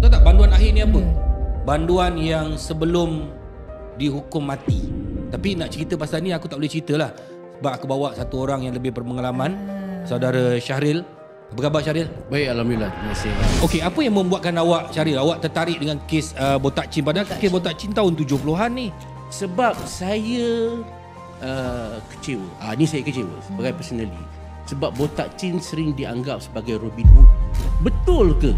Tahu tak banduan akhir ni apa? Banduan yang sebelum dihukum mati. Tapi nak cerita pasal ni aku tak boleh cerita lah, sebab aku bawa satu orang yang lebih berpengalaman, saudara Syahril. Apa khabar Syahril? Baik, Alhamdulillah. Terima kasih. Okey, apa yang membuatkan awak Syahril, awak tertarik dengan kes botak chin? Padahal kes botak chin tahun 70-an ni. Sebab saya kecewa. Ni saya kecewa sebagai personally. Sebab botak chin sering dianggap sebagai Robin Hood. Betul ke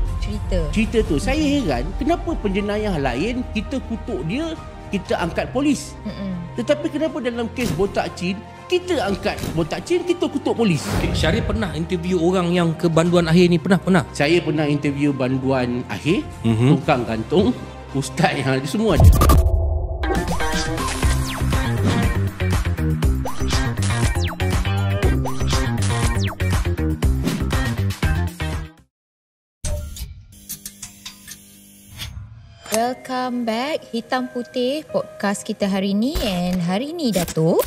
cerita tu? Saya heran kenapa penjenayah lain kita kutuk dia, kita angkat polis. Tetapi kenapa dalam kes botak chin kita angkat botak chin, kita kutuk polis? Okay, Syahril pernah interview orang yang ke banduan akhir ni? Pernah? Saya pernah interview banduan akhir, tukang gantung, ustaz yang ada, semua ada. Welcome back Hitam Putih podcast kita hari ni. And hari ni Datuk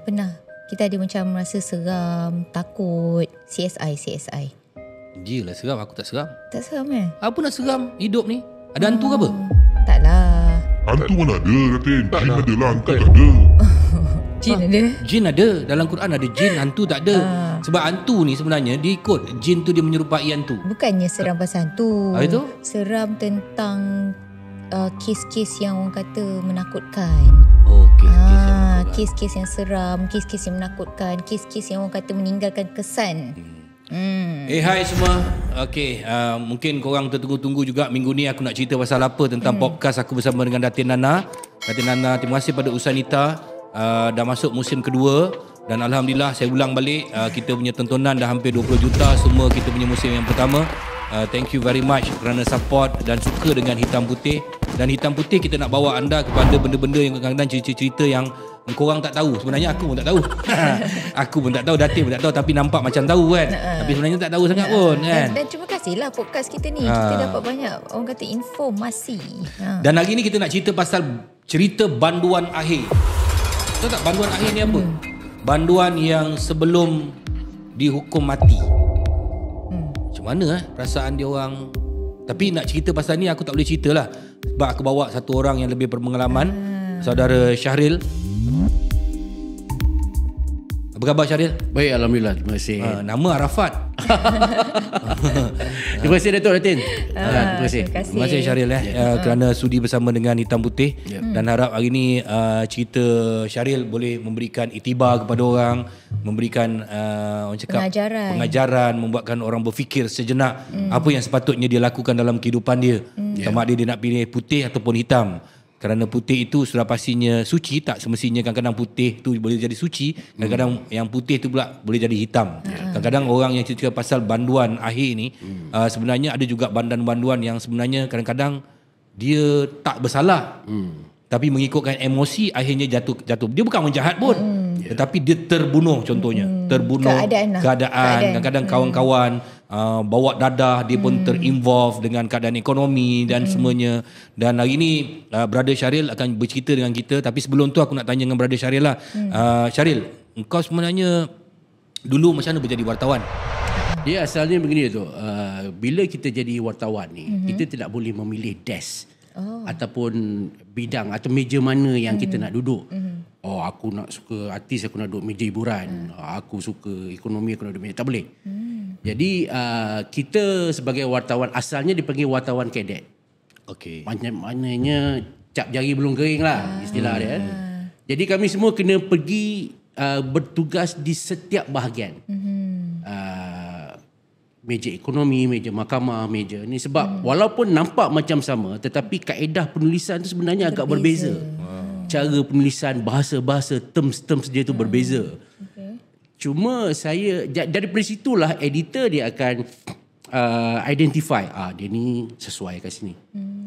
pernah kita ada macam rasa seram, takut. CSI Gila seram, aku tak seram. tak seram Apa nak seram hidup ni? Ada hantu ke apa? Taklah. Hantu mana ada, Ratin? Jin ada lah, hantu tak ada. Jin ada. Jin ada. Dalam Quran ada jin, hantu tak ada. Sebab hantu ni sebenarnya dia ikut jin tu, dia menyerupai hantu. Bukannya seram pasal hantu. Itu? Seram tentang kes-kes yang orang kata menakutkan. Oh, kes-kes yang menakutkan. Kes-kes yang seram, kes-kes yang menakutkan, kes-kes yang orang kata meninggalkan kesan. Hai semua. Okey, mungkin korang tertunggu-tunggu juga minggu ni aku nak cerita pasal apa tentang podcast aku bersama dengan Datin Nana. Datin Nana, terima kasih pada Usanita. Dah masuk musim kedua dan Alhamdulillah saya ulang balik, kita punya tontonan dah hampir 20 juta semua kita punya musim yang pertama. Thank you very much kerana support dan suka dengan Hitam Putih. Dan Hitam Putih kita nak bawa anda kepada benda-benda yang kadang-kadang cerita-cerita yang korang tak tahu. Sebenarnya aku pun tak tahu. Aku pun tak tahu, Datin pun tak tahu, tapi nampak macam tahu kan. Tapi sebenarnya tak tahu sangat pun kan. Dan terima kasihlah podcast kita ni. Kita dapat banyak orang kata informasi. Dan hari ni kita nak cerita pasal cerita banduan akhir. Tahu tak banduan akhir ni apa? Banduan yang sebelum dihukum mati. Macam mana perasaan dia orang? Tapi nak cerita pasal ni aku tak boleh cerita lah, sebab aku bawa satu orang yang lebih berpengalaman, saudara Syahril. Apa khabar Syahril? Baik, Alhamdulillah. Terima kasih. Nama Arafat. Terima kasih Datuk Datin. Terima kasih. Terima kasih Syahril kerana sudi bersama dengan Hitam Putih. Dan harap hari ni cerita Syahril boleh memberikan iktibar kepada orang, memberikan orang cakap pengajaran, membuatkan orang berfikir sejenak apa yang sepatutnya dia lakukan dalam kehidupan dia. Sama ada dia nak pilih putih ataupun hitam. Kerana putih itu sudah pastinya suci, tak semestinya kadang-kadang putih tu boleh jadi suci, kadang-kadang yang putih tu pula boleh jadi hitam. Kadang-kadang orang yang cerita pasal banduan akhir ni, sebenarnya ada juga banduan-banduan yang sebenarnya kadang-kadang dia tak bersalah, tapi mengikutkan emosi akhirnya jatuh. Dia bukan menjahat pun, tetapi dia terbunuh contohnya. Terbunuh keadaan. Kadang-kadang kawan-kawan bawa dadah, dia pun terinvolve dengan keadaan ekonomi dan semuanya. Dan hari ini Brother Syahril akan bercerita dengan kita. Tapi sebelum tu aku nak tanya dengan Brother Syahril lah. Syahril, engkau sebenarnya dulu macam mana berjadi wartawan? Dia asalnya begini tu. Bila kita jadi wartawan ni, kita tidak boleh memilih desk ataupun bidang atau meja mana yang kita nak duduk. Aku nak suka artis, aku nak duduk meja hiburan. Aku suka ekonomi, aku nak duduk meja. Tak boleh. Jadi kita sebagai wartawan asalnya dipanggil wartawan kadet. Okey. Maknanya cap jari belum kering lah istilah dia. Jadi kami semua kena pergi bertugas di setiap bahagian. Meja ekonomi, meja mahkamah, meja ni. Sebab walaupun nampak macam sama, tetapi kaedah penulisan tu sebenarnya agak berbeza. Cara penulisan, bahasa-bahasa, terms-terms dia tu berbeza. Cuma saya, dari situlah editor dia akan identify, dia ni sesuai kat sini.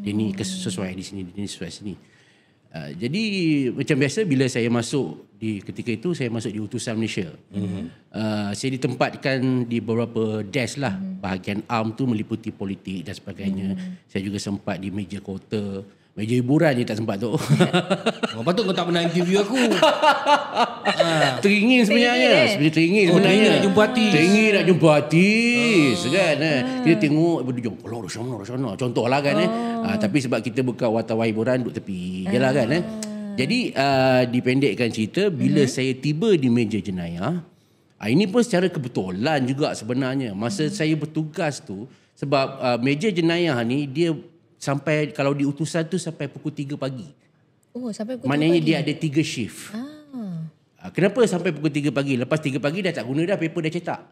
Dia ni sesuai di sini, dia ni sesuai sini. Jadi macam biasa bila saya masuk ketika itu saya masuk di Utusan Malaysia. Saya ditempatkan di beberapa desk lah. Bahagian arm tu meliputi politik dan sebagainya. Saya juga sempat di meja kota. Meja hiburan je tak sempat tu. Patut kau tak pernah interview aku. Teringin sebenarnya. Teringin sebenarnya. Nak jumpa artis. Teringin nak jumpa artis kan. Kita tengok berdua kalau Rosyana. Contohlah kan tapi sebab kita bukan wartawan hiburan duduk tepi je lah kan. Jadi dipendekkan cerita bila saya tiba di meja jenayah, ini pun secara kebetulan juga sebenarnya. Masa saya bertugas tu sebab meja jenayah ni dia sampai kalau di utusan tu sampai pukul 3 pagi. Oh, sampai pukul 3 Maknanya pagi. dia ada 3 shift. Kenapa sampai pukul 3 pagi? Lepas 3 pagi dah tak guna dah, paper dah cetak.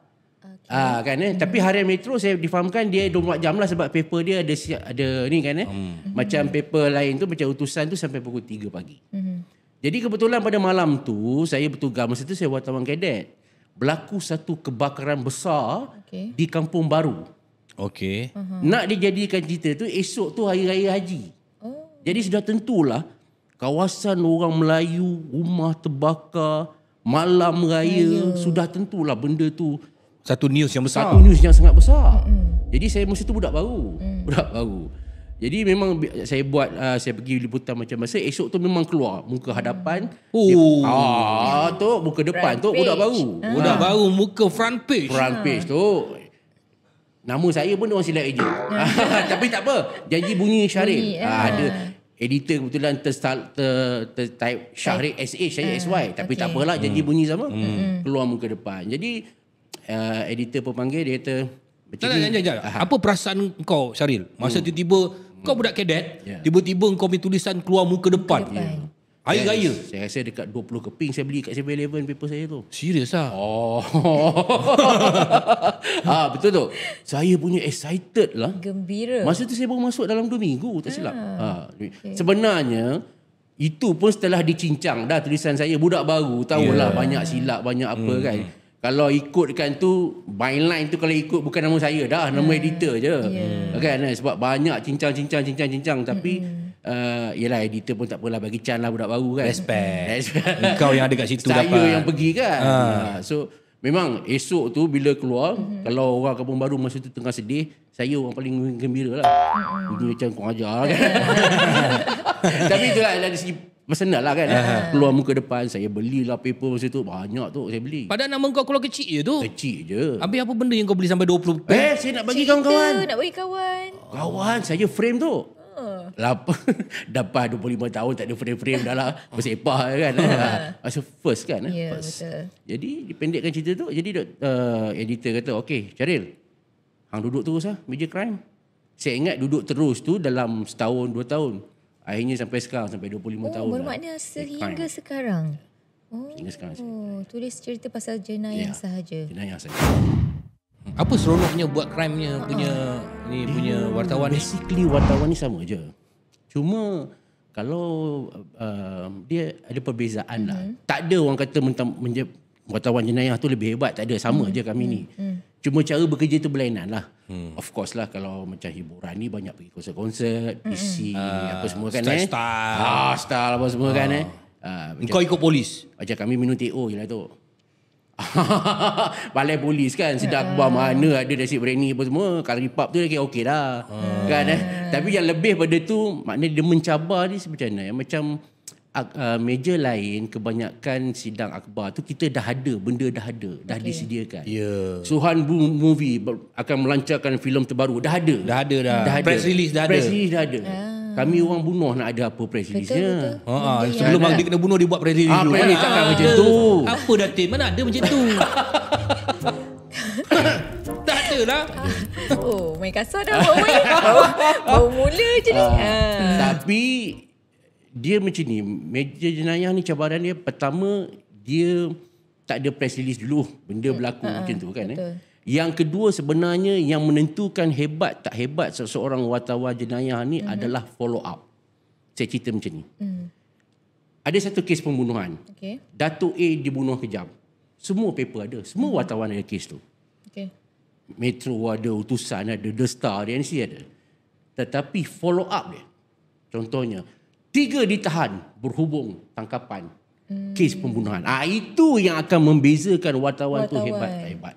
Kan Tapi harian metro saya difahamkan dia 24 jam lah sebab paper dia ada ni kan Macam paper lain tu macam utusan tu sampai pukul 3 pagi. Jadi kebetulan pada malam tu saya bertugas, masa tu saya wartawan kadet. Berlaku satu kebakaran besar di Kampung Baru. Okey. Nak dijadikan cerita tu esok tu Hari Raya Haji. Jadi sudah tentulah kawasan orang Melayu, rumah terbakar, malam raya, sudah tentulah benda tu Satu news yang besar. satu news yang sangat besar. Jadi saya masa tu budak baru. Jadi memang saya buat saya pergi liputan macam masa esok tu memang keluar muka hadapan. Tu muka depan tu budak baru. Budak baru muka front page. Front page tu nama saya pun orang silap eja. Tapi tak apa. Janji bunyi Syahril. Ada editor kebetulan type Syahril SH saya SY. Tapi tak apalah, janji bunyi sama. Keluar muka depan. Jadi editor pun panggil, dia kata macam ni. Apa perasaan kau Syahril? Masa tiba-tiba kau budak kadet, tiba-tiba kau punya tulisan keluar muka depan. Hari Raya. Saya rasa dekat 20 keping saya beli kat 7-Eleven paper saya tu. Serius lah? Betul tu. Saya punya excited lah. Gembira. Masa tu saya baru masuk dalam 2 minggu, tak silap. Sebenarnya itu pun setelah dicincang dah tulisan saya. Budak baru, tahulah banyak silap, banyak apa kan. Kalau ikutkan tu, byline tu kalau ikut bukan nama saya dah, nama editor je. Kan? Sebab banyak cincang. Tapi yelah editor pun tak apalah, bagi can lah budak baru kan. Respect. Kau yang ada kat situ saya dapat. yang pergi kan. So memang esok tu bila keluar, kalau orang Kampung Baru masa tu tengah sedih, saya orang paling gembira lah. Bunyi macam kau ajar kan. Tapi itulah dari segi personal lah kan. Keluar muka depan, saya belilah paper masa tu. Banyak tu saya beli. Padahal nama kau keluar kecil je tu. Kecil je. Habis apa benda yang kau beli sampai 20 saya nak bagi kawan-kawan. Nak bagi kawan. Kawan, saya frame tu. Dapat 25 tahun tak ada frame-frame dah lah. Bersepah kan. Masa first kan. First. Betul. Jadi dipendekkan cerita tu. Jadi editor kata, okay Syahril, hang duduk terus lah meja crime. Saya ingat duduk terus tu dalam setahun 2 tahun. Akhirnya sampai sekarang, sampai 25 tahun. Bermakna sehingga sekarang. Sehingga sekarang. Tulis cerita pasal jenayah sahaja. Jenayah sahaja. Apa seronoknya buat crime-nya punya wartawan ni? Basically wartawan ni sama je. Cuma kalau dia ada perbezaan lah. Tak ada orang kata wartawan jenayah tu lebih hebat. Tak ada, sama je kami ni. Cuma cara bekerja tu berlainan lah. Of course lah kalau macam hiburan ni banyak pergi konsert-konsert, PC, apa semua kan. Style apa semua kan. Kau ikut polis? Macam kami minum TO je lah tu. Balai polis kan, sedar akhbar mana ada nasi berani apa semua. Kalau ripap tu lagi okey dah. Kan Tapi yang lebih pada tu, maknanya dia mencabar ni macam mana. Macam meja lain kebanyakan sidang akhbar tu kita dah ada, benda dah ada, dah disediakan. Suhan Movie akan melancarkan filem terbaru, dah ada. Press release dah ada. Kami orang bunuh nak ada apa press release-nya. Sebelum dia kena bunuh dia buat press release dulu. Takkan macam tu. Apa Datin? Mana ada macam tu? Tak ada lah. Main kasar dah. Baru mula je ni. Tapi dia macam ni, meja jenayah ni cabaran dia pertama, dia tak ada press release dulu benda berlaku macam tu kan. Yang kedua sebenarnya yang menentukan hebat tak hebat seseorang wartawan jenayah ni adalah follow up. Saya cerita macam ni. Ada satu kes pembunuhan. Datuk A dibunuh kejam. Semua paper ada, semua wartawan ada kes tu. Metro ada, Utusan ada, The Star, DNC ada. Tetapi follow up dia, contohnya 3 ditahan berhubung tangkapan kes pembunuhan. Itu yang akan membezakan wartawan tu hebat tak hebat.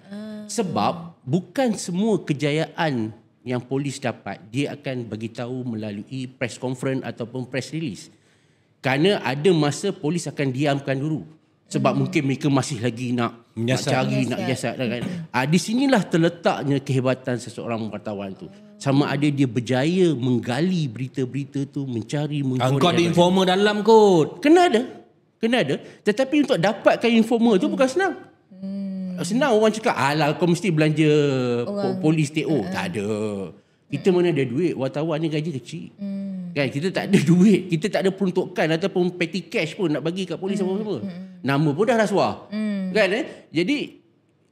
Sebab bukan semua kejayaan yang polis dapat, dia akan bagi tahu melalui press conference ataupun press release. Kerana ada masa polis akan diamkan dulu. Sebab mungkin mereka masih lagi nak cari, nak menyiasat. Kan? Di sinilah terletaknya kehebatan seseorang wartawan tu. Sama ada dia berjaya menggali berita-berita tu, mencari, mengkorek. Kau ada informer dalam kot. Kena ada. Tetapi untuk dapatkan informer tu bukan senang. Senang orang cakap, alah kau mesti belanja polis TO. Tak ada. Kita mana ada duit, wartawan ni gaji kecil. Kan, kita tak ada duit, kita tak ada peruntukan ataupun petty cash pun nak bagi kat polis apa-apa. Nama pun dah rasuah. Kan Jadi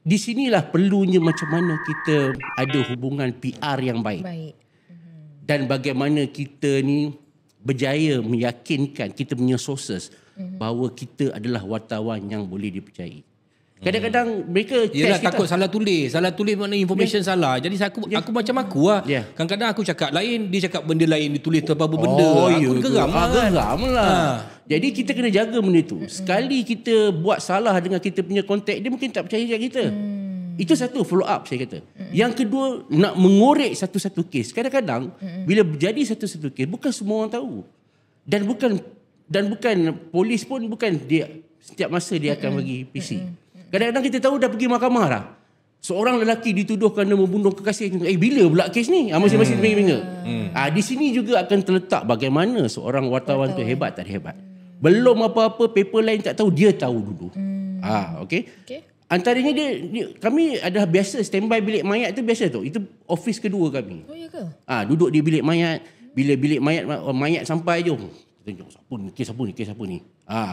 di sinilah perlunya macam mana kita ada hubungan PR yang baik. Dan bagaimana kita ni berjaya meyakinkan kita punya sources bahawa kita adalah wartawan yang boleh dipercayai. Kadang-kadang mereka yelah, takut salah tulis makna information salah. Jadi aku macam aku lah. Kadang-kadang aku cakap lain, dia cakap benda lain, ditulis tu apa-apa benda. Aku geram lah. Jadi kita kena jaga benda tu. Sekali kita buat salah dengan kita punya kontak, dia mungkin tak percaya kita. Itu satu, follow up saya kata. Yang kedua, nak mengorek satu-satu kes. Kadang-kadang bila berjadi satu-satu kes, bukan semua orang tahu. Dan bukan polis pun bukan dia setiap masa dia akan bagi PC. Kadang-kadang kita tahu dah pergi mahkamah dah. Seorang lelaki dituduh kerana membunuh kekasih. Bila pula kes ni? Masing-masing bingga-bingga. Di sini juga akan terletak bagaimana seorang wartawan tu hebat tak hebat. Belum apa-apa, paper lain tak tahu, dia tahu dulu. Okay. Antaranya kami adalah biasa standby bilik mayat tu biasa tu. Itu office kedua kami. Oh ya ke? Duduk di bilik mayat. Bila bilik mayat sampai je. Kita tengok kes apa ni.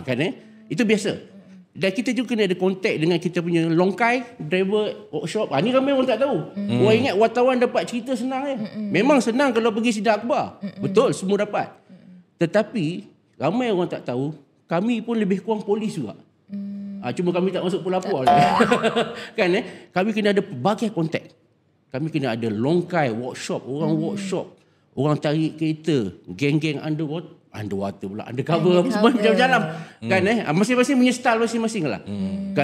Kan itu biasa. Dan kita juga kena ada kontak dengan kita punya longkai, driver workshop. Ni ramai orang tak tahu. Orang ingat wartawan dapat cerita senang Memang senang kalau pergi sidang akhbar. Betul, semua dapat. Tetapi ramai orang tak tahu, kami pun lebih kurang polis juga. Cuma kami tak masuk pelapor. Kan kami kena ada pelbagai kontak. Kami kena ada longkai, workshop, orang tarik kereta, geng-geng underwater pula, undercover apa semua macam-macam. Kan masing-masing punya style masing-masing lah.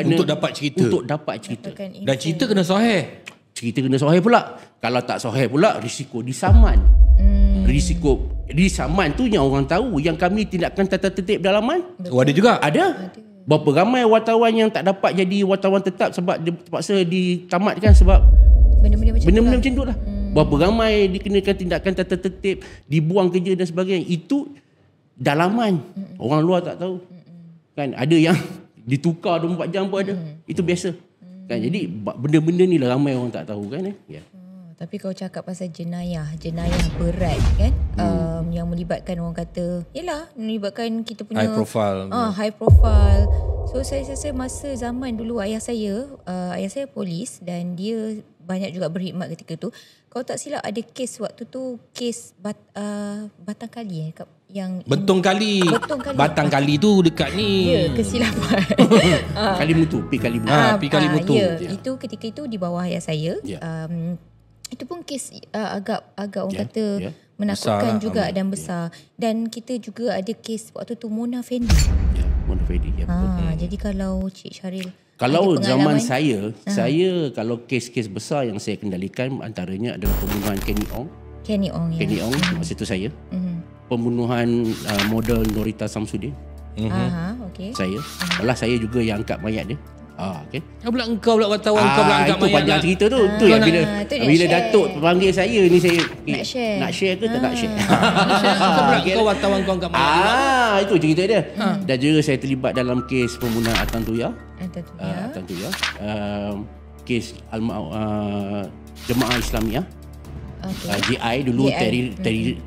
Untuk dapat cerita. Dan cerita kena sahih. Cerita kena sahih pula. Kalau tak sahih pula, risiko disaman. Risiko disaman tu yang orang tahu. Yang kami tindakan tata tertib dalaman. Ada juga? Ada. Berapa ramai wartawan yang tak dapat jadi wartawan tetap sebab dia terpaksa ditamatkan sebab benda-benda macam tu lah. Berapa ramai dikenakan tindakan tata tertib, dibuang kerja dan sebagainya. Itu dalaman. Orang luar tak tahu. Kan ada yang ditukar 24 jam pun ada. Itu biasa. Kan jadi benda-benda ni lah ramai orang tak tahu kan. Tapi kau cakap pasal jenayah berat kan, yang melibatkan orang kata, melibatkan kita punya high profile. High profile. So saya rasa masa zaman dulu ayah saya polis dan dia banyak juga berkhidmat ketika tu. Kau tak silap ada kes waktu tu, kes Batang Kali yang Bentong Kali. Batang Kali tu dekat ni. Ya, kesilapan. Kalimutu, Pi Kalimutu. Pi Kalimutu. Itu ketika itu di bawah ayah saya. Itu pun kes agak orang kata menakutkan besar juga dan besar. Dan kita juga ada kes waktu tu Mona Fendi. Mona Fendi. Jadi kalau Cik Syaril, kalau zaman saya kalau kes-kes besar yang saya kendalikan antaranya adalah pembunuhan Kenny Ong masa itu saya. Pembunuhan model Norita Samsudin. Saya. Malah saya juga yang angkat mayat dia. Okay. Engkau pula wartawan, kau pula angkat mayat. Itu panjang cerita tu. Tu yang bila Datuk panggil saya ni, saya nak share ke tak nak share. Kau wartawan, kau angkat mayat. Itu cerita dia. Dan juga saya terlibat dalam kes pembunuhan Atan Tuya. Kes Jemaah Islamiah. JI dulu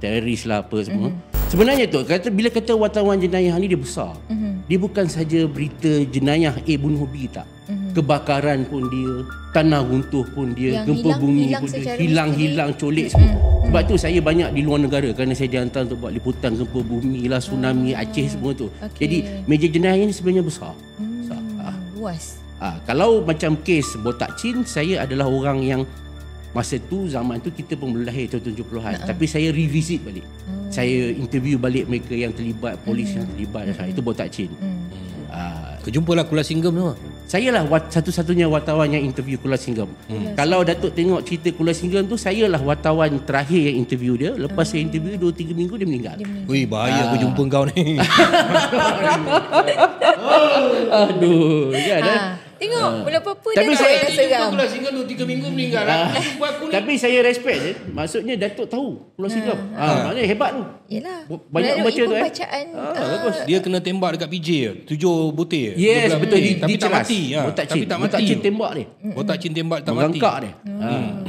teroris lah apa semua. Sebenarnya tu bila kata wartawan jenayah ni dia besar. Dia bukan saja berita jenayah bunuh B tak. Kebakaran pun dia, tanah runtuh pun dia, gempa bumi pun dia, hilang colek semua. Sebab tu saya banyak di luar negara kerana saya dihantar untuk buat liputan gempa bumi lah, tsunami Aceh semua tu. Jadi meja jenayah ni sebenarnya besar. Luas. Kalau macam kes Botak Chin, saya adalah orang yang masa tu, zaman tu kita pun belum lahir tahun 70-an. Tapi saya revisit balik. Saya interview balik mereka yang terlibat, polis yang terlibat. Itu Botak Chin. Kau jumpalah Kuala Singgam tu. Sayalah satu-satunya wartawan yang interview Kula Singgam. Kalau Datuk tengok cerita Kula Singgam tu, sayalah wartawan terakhir yang interview dia. Lepas saya interview 2-3 minggu dia meninggal. Wih, bahaya aku jumpa kau ni. Aduh, kan? Tengok bulan apa Tapi dah saya dah seram. Kula Singgam 2-3 minggu meninggal. Tapi saya respect je. Maksudnya Datuk tahu Kula Singgam. Maknanya hebat tu. Yelah. Banyak baca tu bacaan. Bagus. Dia kena tembak dekat PJ 7 butir. Yes, 12 betul. butir. Tapi tak Diceras. mati. Tapi tak mati. Botak Chin tembak dia. Botak Chin tembak tak mati. Menggangkak dia.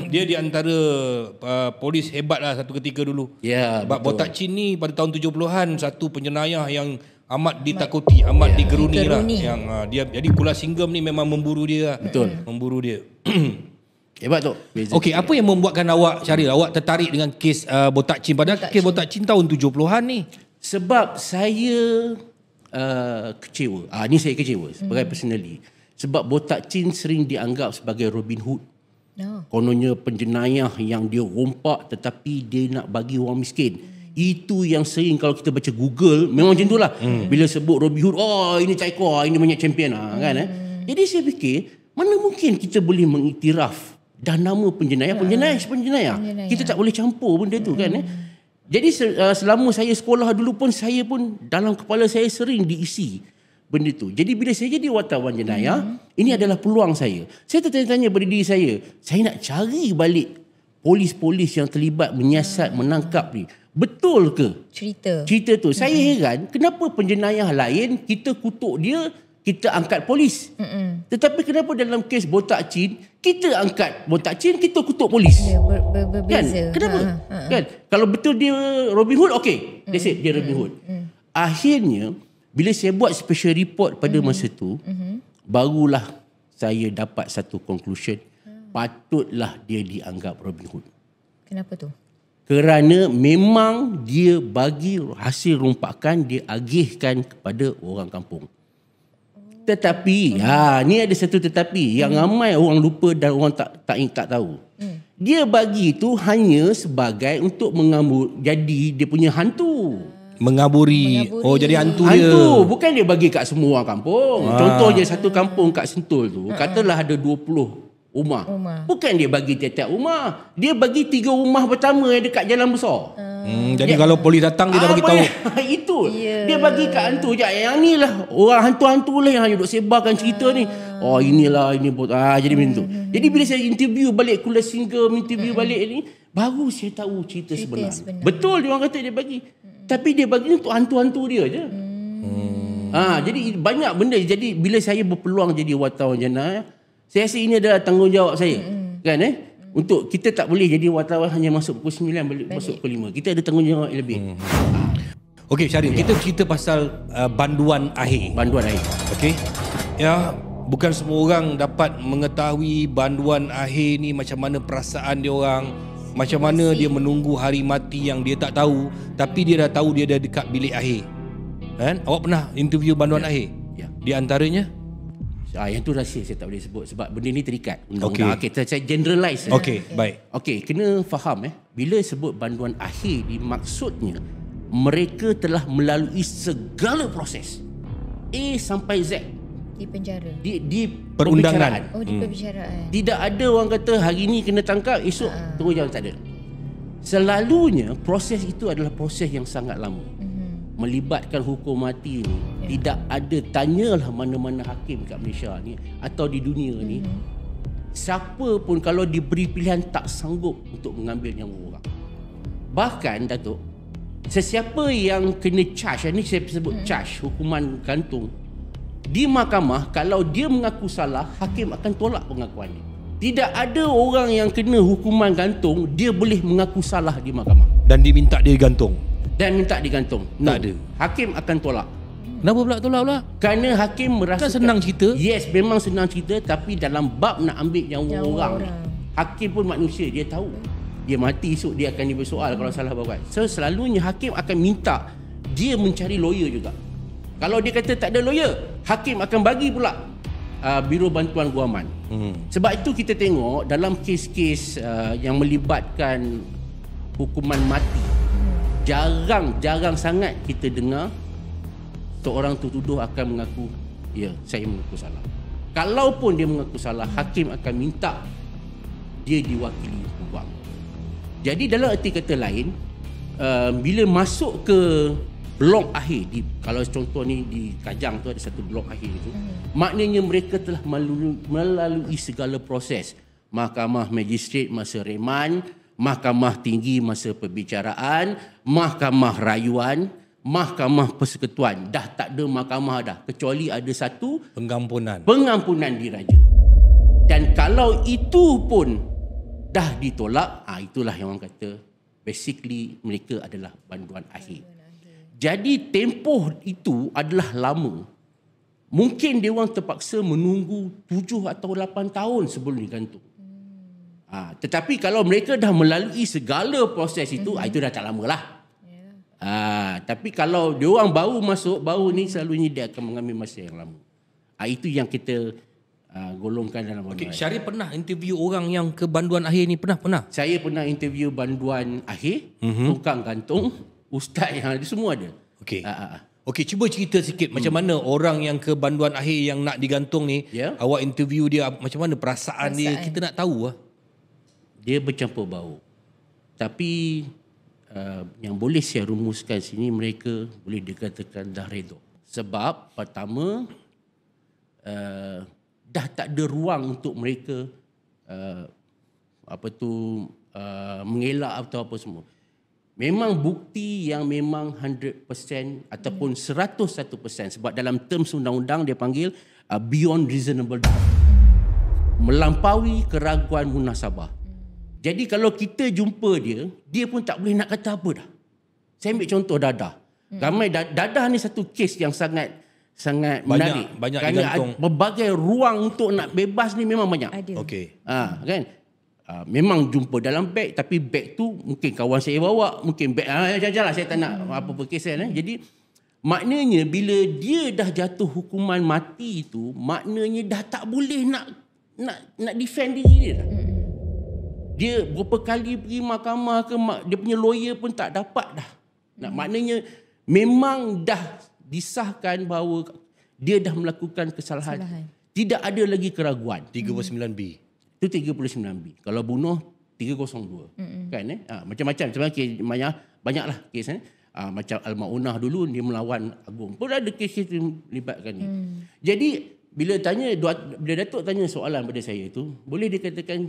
Dia di antara polis hebat lah satu ketika dulu. Ya, Sebab betul. Botak Chin ni pada tahun 70-an satu penjenayah yang amat ditakuti, amat digeruni lah. Yang dia, jadi Kula Singgam ni memang memburu dia. Betul. Memburu dia. Hebat tu. Okey, apa yang membuatkan awak, Syaril, awak tertarik dengan kes Botak Chin? Padahal kes Botak Chin tahun 70-an ni. Sebab saya kecewa. Ni saya kecewa sebagai personally. Sebab Botak Chin sering dianggap sebagai Robin Hood. Kononnya penjenayah yang dia rompak tetapi dia nak bagi orang miskin. Itu yang sering kalau kita baca Google memang macam itulah. Bila sebut Robin Hood, ini Caiko, ini banyak champion kan. Jadi saya fikir, mana mungkin kita boleh mengiktiraf dah nama penjenayah. Kita tak boleh campur benda tu kan. Jadi selama saya sekolah dulu pun, saya pun dalam kepala saya sering diisi benda tu. Jadi bila saya jadi wartawan jenayah, ini adalah peluang saya. Saya tertanya-tanya pada diri saya nak cari balik polis-polis yang terlibat menyiasat, menangkap ni. Betul ke cerita tu? Saya heran kenapa penjenayah lain kita kutuk dia, kita angkat polis. Tetapi kenapa dalam kes Botak Chin kita angkat Botak Chin, kita kutuk polis? Berbeza. Kan? Kenapa? Kan? Kalau betul dia Robin Hood, okey. That's it, dia Robin Hood. Akhirnya bila saya buat special report pada masa tu, barulah saya dapat satu conclusion. Patutlah dia dianggap Robin Hood. Kenapa tu? Kerana memang dia bagi hasil rompakan, dia agihkan kepada orang kampung. Tetapi, ni ada satu tetapi yang ramai orang lupa dan orang tak tahu. Dia bagi tu hanya sebagai untuk jadi dia punya hantu. Mengaburi. Oh, jadi hantu dia. Hantu, bukan dia bagi kat semua orang kampung. Contohnya satu kampung kat Sentul tu, katalah ada 20 rumah. Bukan dia bagi tiap-tiap rumah. Dia bagi 3 rumah pertama yang dekat jalan besar. Jadi kalau polis datang dia dah bagi tahu. Itu. Dia bagi kat hantu je. Yang ni lah orang hantu-hantu lah yang duk sebarkan cerita ni. Inilah ini jadi macam tu. Jadi bila saya interview balik Kula Singgam, interview balik ni, baru saya tahu cerita sebenar. Betul dia orang kata dia bagi. Tapi dia bagi untuk hantu-hantu dia je. Jadi banyak benda. Jadi bila saya berpeluang jadi wartawan jenayah, saya rasa ini adalah tanggungjawab saya. Kan untuk kita tak boleh jadi wartawan hanya masuk pukul 9 balik masuk pukul 5. Kita ada tanggungjawab yang lebih. Okey Syaril, kita cerita pasal banduan akhir. Banduan akhir. Okey. Ya, bukan semua orang dapat mengetahui banduan akhir ni macam mana perasaan dia orang, macam mana dia menunggu hari mati yang dia tak tahu, tapi dia dah tahu dia dah dekat bilik akhir. Kan? Awak pernah interview banduan akhir? Ya. Di antaranya yang tu rahsia saya tak boleh sebut sebab benda ni terikat undang-undang. Okey, saya generalize. Okey, baik. Okey, kena faham bila sebut banduan akhir dimaksudnya mereka telah melalui segala proses A sampai Z di penjara. Di perundangan. Di perbicaraan. Tidak ada orang kata hari ni kena tangkap, esok tunggu jalan, tak ada. Selalunya proses itu adalah proses yang sangat lama. Melibatkan hukum mati ni, tidak ada, tanyalah mana-mana hakim kat Malaysia ni atau di dunia ni, siapa pun kalau diberi pilihan tak sanggup untuk mengambil nyawa orang. Bahkan Datuk, sesiapa yang kena charge, ni saya sebut charge, hukuman gantung di mahkamah, kalau dia mengaku salah, hakim akan tolak pengakuan dia. Tidak ada orang yang kena hukuman gantung dia boleh mengaku salah di mahkamah Dan diminta dia gantung. minta digantung. Tak ada. Hakim akan tolak. Kenapa pula tolak pula? Kerana hakim merasa Kan senang cerita. Yes, memang senang cerita, tapi dalam bab nak ambil nyawa orang, hakim pun manusia, dia tahu dia mati esok dia akan dibersoal kalau salah buat. So selalunya hakim akan minta dia mencari lawyer juga. Kalau dia kata tak ada lawyer, hakim akan bagi pula Biro Bantuan Guaman. Sebab itu kita tengok dalam kes-kes yang melibatkan hukuman mati, jarang sangat kita dengar seorang tertuduh akan mengaku, ya, saya mengaku salah. Kalaupun dia mengaku salah, hakim akan minta dia diwakili peguam. Jadi dalam erti kata lain, bila masuk ke blok akhir, kalau contoh ni di Kajang tu ada satu blok akhir itu, maknanya mereka telah melalui segala proses. Mahkamah Magistrate masa reman, Mahkamah Tinggi masa perbicaraan, Mahkamah Rayuan, Mahkamah Persekutuan. Dah tak ada mahkamah dah, kecuali ada satu pengampunan diraja. Dan kalau itu pun dah ditolak, itulah yang orang kata basically mereka adalah banduan akhir. Jadi tempoh itu adalah lama. Mungkin dia orang terpaksa menunggu 7 atau 8 tahun sebelum digantung. Tetapi kalau mereka dah melalui segala proses itu, itu dah tak lama lah. Tapi kalau dia orang baru masuk, baru ni selalunya dia akan mengambil masa yang lama. Itu yang kita golongkan dalam banduan. Syaril pernah interview orang yang ke banduan akhir ni? Pernah? Saya pernah interview banduan akhir, tukang gantung, ustaz yang ada, semua ada. Okey, cuba cerita sikit macam mana orang yang ke banduan akhir yang nak digantung ni, awak interview dia, macam mana perasaan dia, kita nak tahu lah. Dia bercampur bau. Tapi yang boleh saya rumuskan sini, mereka boleh dikatakan dah redha. Sebab pertama, dah tak ada ruang untuk mereka mengelak atau apa semua. Memang bukti yang memang 100% ataupun 101%, sebab dalam terms undang-undang dia panggil beyond reasonable doubt, melampaui keraguan munasabah. Jadi kalau kita jumpa dia pun tak boleh nak kata apa dah. Saya ambil contoh Dadah. Ramai Dadah ni satu kes yang sangat menarik. Banyak kerana digantung. Berbagai ruang untuk nak bebas ni memang banyak. Okey. Kan? Memang jumpa dalam beg, tapi beg tu mungkin kawan saya bawa, mungkin beg jalan saya tak nak apa-apa kesan. Jadi maknanya bila dia dah jatuh hukuman mati tu, maknanya dah tak boleh nak defend diri dia dah. Dia berapa kali pergi mahkamah ke, dia punya lawyer pun tak dapat dah. Maknanya memang dah disahkan bahawa dia dah melakukan kesalahan. Tidak ada lagi keraguan. 39B. Itu 39B. Kalau bunuh 302. Kan macam-macam banyaklah kes. Macam Al-Maunah dulu dia melawan Agong. Pun ada kes yang melibatkan ni. Jadi bila Datuk tanya soalan pada saya tu, boleh dikatakan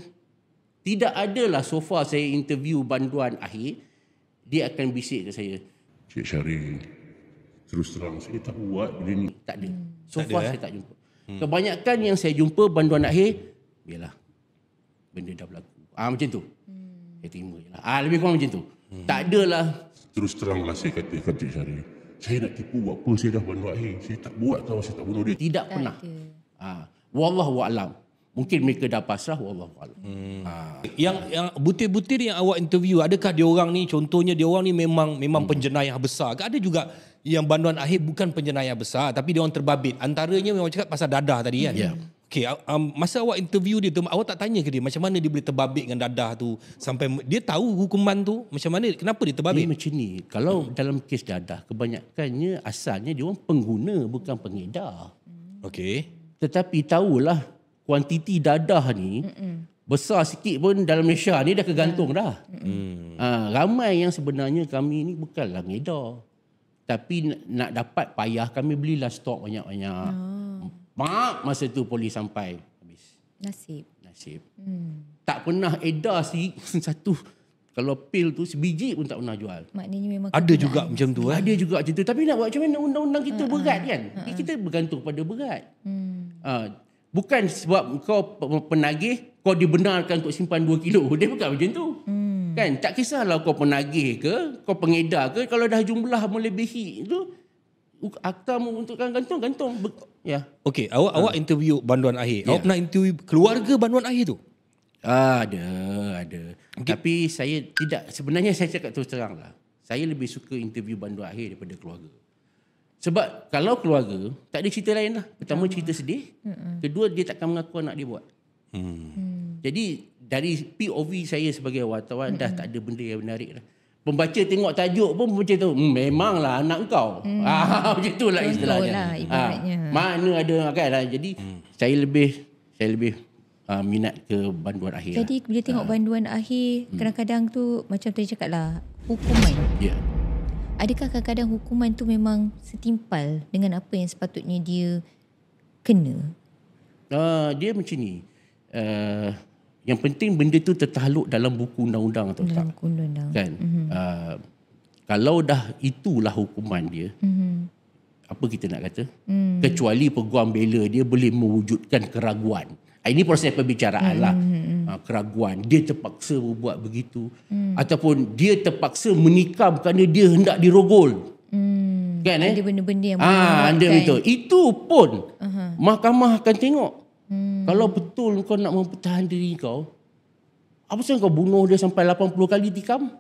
tidak adalah so far saya interview banduan akhir, dia akan bisik ke saya, Cik Syaril, terus terang saya tak buat benda ni. Tak ada. So far saya tak jumpa. Kebanyakan yang saya jumpa banduan akhir, biarlah, benda dah berlaku. Macam tu. Saya terima je lah. Lebih kurang macam tu. Tak adalah. Terus teranglah saya katakan Cik Syaril, saya nak tipu buat apa, saya dah banduan akhir. Saya tak buat tau, saya tak bunuh dia. Tidak pernah. Wallahualam. Mungkin mereka dah pasrah, wallahualam. Yang butir-butir yang awak interview, adakah dia orang ni, contohnya dia orang ni memang penjenayah besar? Ada juga yang banduan akhir bukan penjenayah besar, tapi dia orang terbabit. Antaranya memang cakap pasal Dadah tadi kan. Okey, masa awak interview dia tu, awak tak tanya ke dia macam mana dia boleh terbabit dengan Dadah tu sampai dia tahu hukuman tu macam mana, kenapa dia terbabit? Macam ni, kalau dalam kes Dadah, kebanyakannya asalnya dia orang pengguna, bukan pengedar. Okey. Tetapi tahulah kuantiti dadah ni besar sikit pun dalam Malaysia ni dah kegantung dah. Ramai yang sebenarnya kami ni bukanlah ngedar, tapi nak dapat payah kami belilah stok banyak-banyak. Masa tu polis sampai habis. Nasib. Tak pernah edar satu, kalau pil tu sebiji pun tak pernah jual. Maknanya memang ada juga macam tu. Ada juga macam tu. Tapi nak buat macam mana, undang-undang kita berat kan. Kita bergantung pada berat. Bukan sebab kau penagih, kau dibenarkan untuk simpan 2 kilo. Dia bukan macam tu. Kan? Tak kisahlah kau penagih ke, kau pengedar ke, kalau dah jumlah melebihi itu, akta untuk gantung. Okey, awak interview banduan akhir. Awak pernah interview keluarga banduan akhir tu? Ada. Okay. Tapi saya tidak, sebenarnya saya cakap terus terang lah, saya lebih suka interview banduan akhir daripada keluarga. Sebab kalau keluarga, tak ada cerita lain lah. Pertama cerita sedih, kedua dia takkan mengaku anak dia buat. Jadi dari POV saya sebagai wartawan dah tak ada benda yang menarik lah. Pembaca tengok tajuk pun pembaca tahu memanglah anak kau. Macam itulah istilahnya. Mana ada kan. Jadi saya lebih minat ke banduan akhir. Jadi bila tengok banduan akhir, kadang-kadang tu macam tadi cakap lah, hukuman. Ya. Adakah kadang-kadang hukuman tu memang setimpal dengan apa yang sepatutnya dia kena? Dia macam ni. Yang penting benda tu tertakluk dalam buku undang-undang atau tak. Dalam buku undang-undang. Kan? Kalau dah itulah hukuman dia, apa kita nak kata? Kecuali peguam bela dia boleh mewujudkan keraguan. Ini proses perbicaraan lah. Keraguan. Dia terpaksa berbuat begitu. Ataupun dia terpaksa menikam kerana dia hendak dirogol. Kan? Ada benda-benda yang ada betul. Itu pun mahkamah akan tengok. Kalau betul kau nak mempertahankan diri kau, apa sebab kau bunuh dia sampai 80 kali tikam?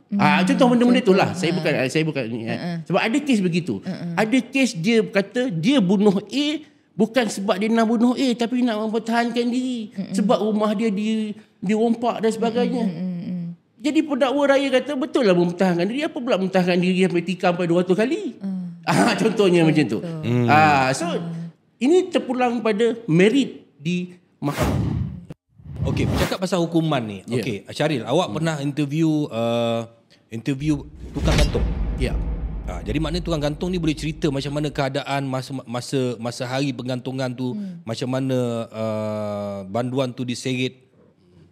Contoh benda-benda itulah. Saya bukan ni. Sebab ada kes begitu. Ada kes dia kata dia bunuh A bukan sebab dia nak bunuh A, tapi nak mempertahankan diri. Sebab rumah dia dirompak dan sebagainya. Jadi pendakwa raya kata betul lah mempertahankan diri. Apa pula mempertahankan diri sampai tikam sampai 200 kali? Contohnya macam tu. So ini terpulang pada merit di mahkamah. Okey, bercakap pasal hukuman ni. Okey, Syaril, awak pernah interview tukang gantung. Ya. Jadi maknanya tukang gantung ni boleh cerita macam mana keadaan masa hari penggantungan tu, macam mana banduan tu diseret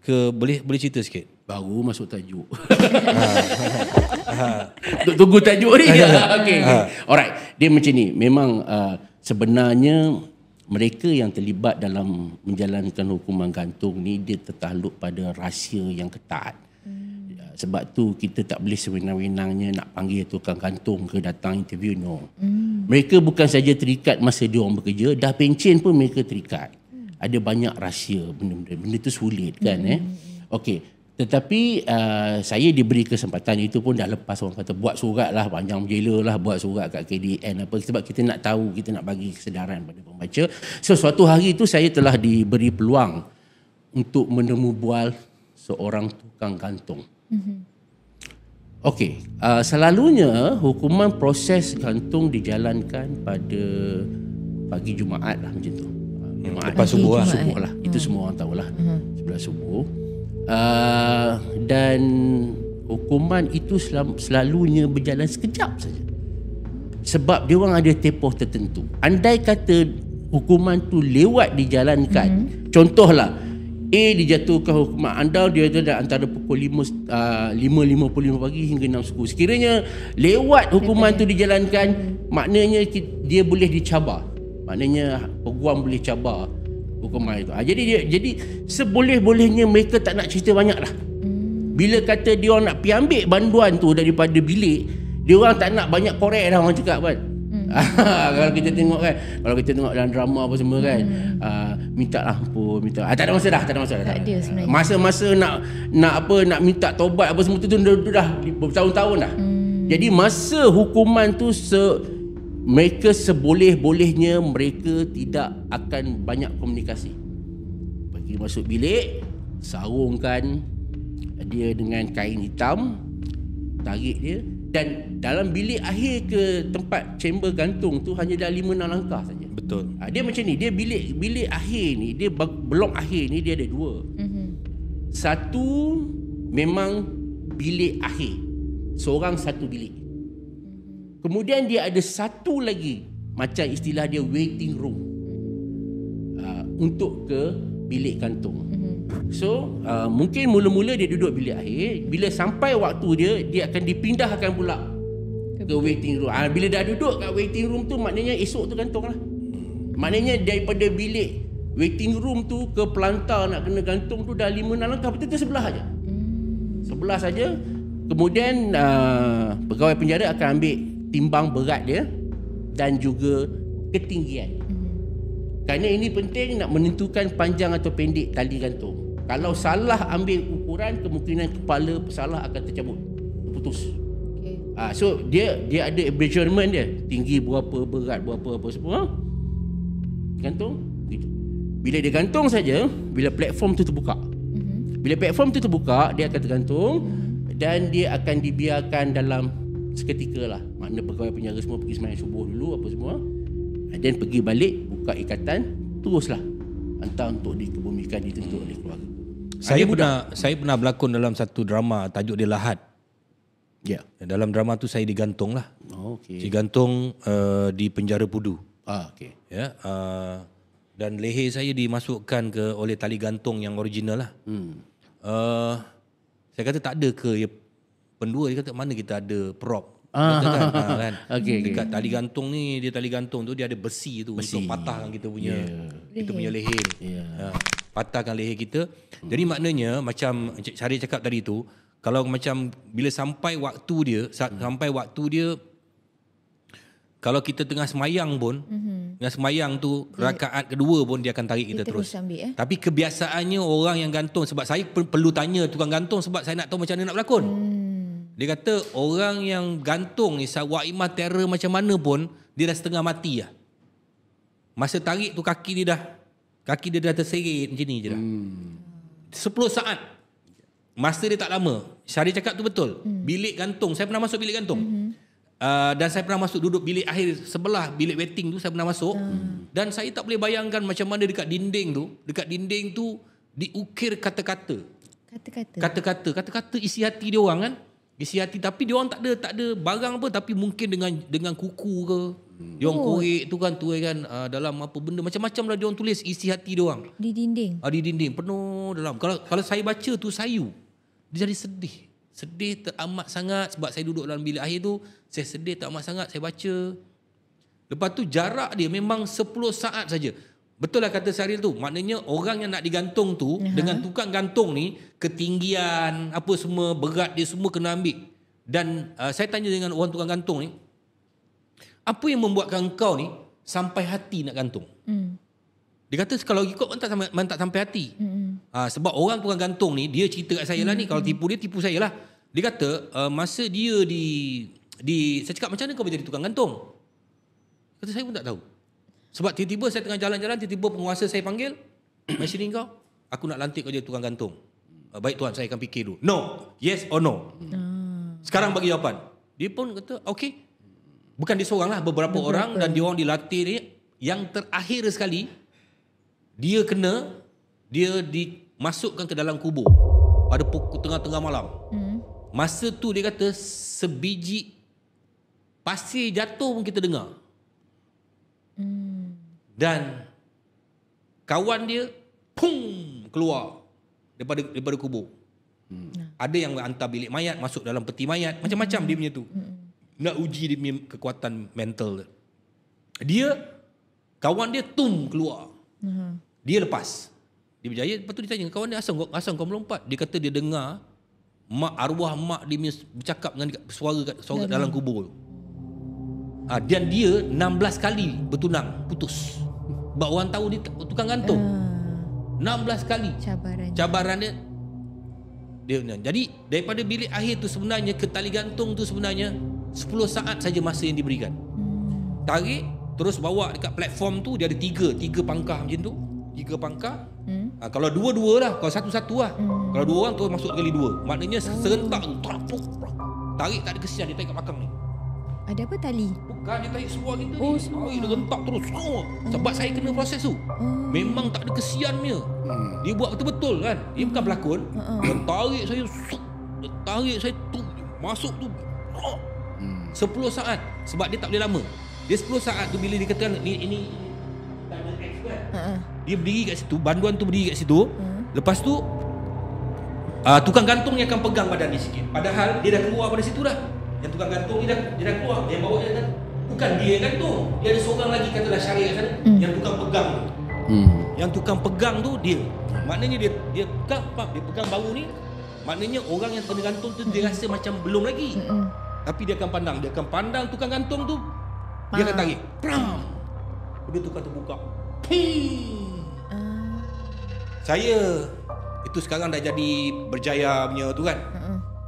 ke, boleh cerita sikit? Baru masuk tajuk. Tunggu tajuk ni. Okay. Alright, dia macam ni. Memang sebenarnya mereka yang terlibat dalam menjalankan hukuman gantung ni dia tertakluk pada rahsia yang ketat. Sebab tu kita tak boleh sewenang-wenangnya nak panggil tukang gantung ke datang interview, no. Mereka bukan saja terikat masa dia orang bekerja, dah pencen pun mereka terikat. Ada banyak rahsia, benda tu sulit kan. Okey. Tetapi saya diberi kesempatan, itu pun dah lepas orang kata buat surat lah, panjang berjela lah, buat surat kat KDN apa, sebab kita nak tahu, kita nak bagi kesedaran pada pembaca. So suatu hari itu saya telah diberi peluang untuk menemu bual seorang tukang gantung. Okey, selalunya hukuman proses gantung dijalankan pada pagi Jumaat lah macam tu. Jumaat lepas subuh lah. Itu semua orang tahulah. Sebelah subuh. Dan hukuman itu selalunya berjalan sekejap saja. Sebab dia orang ada tempoh tertentu. Andai kata hukuman tu lewat dijalankan, contohlah A dijatuhkan hukuman andal, dia ada antara pukul 5.55 pagi hingga 6 suku. Sekiranya lewat hukuman tu dijalankan, maknanya dia boleh dicabar. Maknanya peguam boleh cabar hukuman itu. Jadi seboleh-bolehnya mereka tak nak cerita banyak lah. Bila kata dia orang nak pergi ambil banduan tu daripada bilik, dia orang tak nak banyak korek dah, orang cakap kan. Kalau kita tengok kan, kalau kita tengok dalam drama apa semua kan, minta ampun, tak ada masalah. Tak ada sebenarnya. Masa-masa nak minta taubat apa semua tu dah bertahun-tahun dah. Jadi masa hukuman tu mereka seboleh-bolehnya mereka tidak akan banyak komunikasi. Pergi masuk bilik, sarungkan dia dengan kain hitam, tarik dia, dan dalam bilik akhir ke tempat chamber gantung tu hanya dah 5-6 langkah saja. Betul. Dia macam ni, dia bilik akhir ni, dia blok akhir ni dia ada 2. Satu memang bilik akhir, seorang satu bilik. Kemudian dia ada satu lagi, macam istilah dia waiting room, untuk ke bilik gantung. So mungkin mula-mula dia duduk bilik akhir, bila sampai waktu dia akan dipindahkan pula ke waiting room. Bila dah duduk kat waiting room tu, maknanya esok tu gantung lah. Maknanya daripada bilik waiting room tu ke pelantar nak kena gantung tu dah 5-6 langkah, betul-betul sebelah saja. Sebelah saja. Kemudian pegawai penjara akan ambil timbang berat dia dan juga ketinggian. Kerana ini penting nak menentukan panjang atau pendek tali gantung. Kalau salah ambil ukuran, kemungkinan kepala pesalah akan tercabut, putus. So dia ada measurement dia, tinggi berapa, berat berapa, apa semua. Gantung gitu. Bila dia gantung saja, bila platform tu terbuka. Bila platform tu terbuka, dia akan tergantung. dan dia akan dibiarkan dalam seketika lah. Makna pegawai penjara semua pergi sembahyang subuh dulu apa semua, dan pergi balik, buka ikatan, teruslah hantar untuk dikebumikan, dituntut oleh keluarga. Saya pernah berlakon dalam satu drama tajuk dia Lahad. Ya. Dalam drama tu saya digantung lah. Okey. Digantung di penjara Pudu. Okey. Ya, dan leher saya dimasukkan oleh tali gantung yang original lah. Saya kata tak ada ke pendua, dia kata mana kita ada prop. Kan? Dekat tali gantung ni, dia tali gantung tu dia ada besi tu untuk patahkan kita punya leher. Patahkan leher kita. Jadi maknanya macam Encik Syaril cakap tadi tu, kalau macam bila sampai waktu dia, kalau kita tengah semayang pun, tengah semayang tu rakaat kedua pun dia akan tarik kita terus. Ambil, Tapi kebiasaannya orang yang gantung, sebab saya perlu tanya tukang gantung sebab saya nak tahu macam mana nak berlakon. Dia kata orang yang gantung ni waimah terror macam mana pun dia dah setengah mati lah. Masa tarik tu kaki dia dah terseret macam ni je dah. 10 saat. Masa dia tak lama. Syaril cakap tu betul. Bilik gantung, saya pernah masuk bilik gantung. Dan saya pernah masuk duduk bilik akhir sebelah bilik waiting tu, saya pernah masuk. Dan saya tak boleh bayangkan macam mana dekat dinding tu diukir kata-kata isi hati dia orang kan. Isi hati, tapi dia orang tak ada barang apa, tapi mungkin dengan kuku ke. Dia orang korek tu kan, dalam apa benda macam-macam lah dia orang tulis isi hati dia orang. Di dinding. Di dinding penuh dalam. Kalau saya baca tu sayu. Dia jadi sedih. Sedih teramat sangat sebab saya duduk dalam bilik akhir tu, saya sedih teramat sangat, saya baca. Lepas tu jarak dia memang 10 saat saja. Betul lah kata Syaril tu. Maknanya orang yang nak digantung tu dengan tukang gantung ni, ketinggian apa semua, berat dia semua kena ambil. Dan saya tanya dengan orang tukang gantung ni, apa yang membuatkan kau ni sampai hati nak gantung? Dia kata kalau ikut tak sampai hati. Sebab orang tukang gantung ni, dia cerita kat saya lah ni, kalau tipu saya lah. Dia kata masa dia saya cakap macam mana kau boleh jadi tukang gantung? Kata saya pun tak tahu. Sebab tiba-tiba saya tengah jalan-jalan, tiba-tiba penguasa saya panggil, "Mai sini kau, aku nak lantik kau jadi tukang gantung." "Baik tuan, saya akan fikir dulu." "No, yes or no." "Sekarang bagi jawapan." Dia pun kata, "Okey." Bukan dia seorang lah, beberapa orang, dan dia orang dilatih ni. Yang terakhir sekali, dia dimasukkan ke dalam kubur pada pukul tengah-tengah malam. Masa tu dia kata sebiji pasir jatuh pun kita dengar. Dan kawan dia keluar daripada kubur. Ada yang hantar bilik mayat, masuk dalam peti mayat, macam-macam dia punya tu. Nak uji dia punya kekuatan mental. Kawan dia keluar. Dia lepas. Dia berjaya. Lepas tu dia tanya kawan dia, asal kau melompat? Dia kata dia dengar arwah mak dia bercakap dengan suara dalam kubur tu. Dan dia 16 kali bertunang, putus. Sebab orang tahu dia tukang gantung. 16 kali cabaran dia. Jadi daripada bilik akhir tu sebenarnya ke tali gantung tu sebenarnya 10 saat saja masa yang diberikan. Tarik, terus bawa dekat platform tu, dia ada tiga pangkah macam tu. 3 pangkah. Kalau dua-dua lah, kalau satu-satu lah. Kalau 2 orang tu masuk kali 2. Maknanya serentak tu. Tarik tak ada kesian, dia tarik kat belakang ni. Ada apa tali? Bukan, dia tarik seluar kita ni. Dia rentak terus. Sebab saya kena proses tu. Memang tak ada kesiannya. Dia buat betul-betul kan. Dia bukan pelakon. Dia tarik saya. Dia tarik saya tu. Masuk tu. 10 saat. Sebab dia tak boleh lama. Dia 10 saat tu bila dia katakan ini tak ada X kan. Dia berdiri kat situ. Banduan tu berdiri kat situ. Lepas tu tukang gantung ni akan pegang badan dia sikit. Padahal dia dah keluar pada situ dah. Yang tukang gantung ni dia dah keluar. Yang bawa dia kan, bukan dia yang gantung. Dia ada seorang lagi katalah Syaril kat sana, yang tukang pegang tu. Yang tukang pegang tu dia. Maknanya dia pegang bahu ni. Maknanya orang yang kena gantung tu dia rasa macam belum lagi. Tapi dia akan pandang tukang gantung tu. Dia akan tarik. Pram. Dia tukang terbuka. Saya itu sekarang dah jadi berjaya punya tu kan.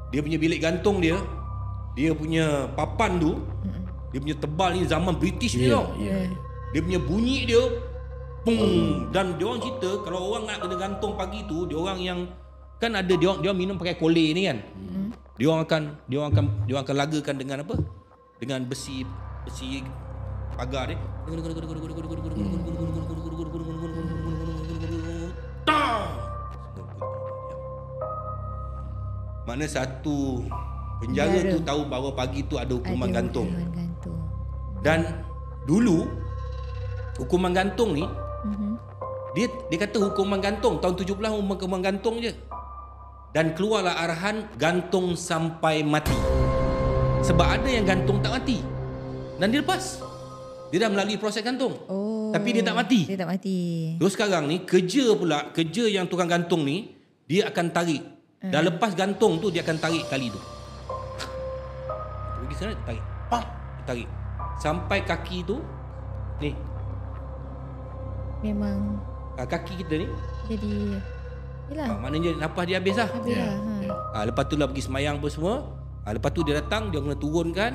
Dia punya bilik gantung dia punya papan tu, dia punya tebal ni zaman British ni tau. Dia punya bunyi dia dan dia orang cerita kalau orang nak kena gantung pagi tu, dia orang yang kan ada dia orang minum pakai kolej ni kan. Dia orang akan lagakan dengan apa? Dengan besi pagar dia. Mana satu penjara tu tahu bahawa pagi tu ada hukuman gantung. Dan dulu hukuman gantung ni dia kata hukuman gantung tahun 70 hukuman gantung je. Dan keluarlah arahan gantung sampai mati. Sebab ada yang gantung tak mati. Dan dia lepas. Dia dah melalui proses gantung. Tapi dia tak mati. Dia tak mati. Terus sekarang ni kerja yang tukang gantung ni dia akan tarik. Dah lepas gantung tu dia akan tarik tali tu. Pergi sana tarik. Tarik. Sampai kaki tu ni. Memang kaki kita ni jadi yalah. Maknanya nafas dia habis lah. Lepas tu lah pergi semayang apa semua. Lepas tu dia datang, dia kena turunkan.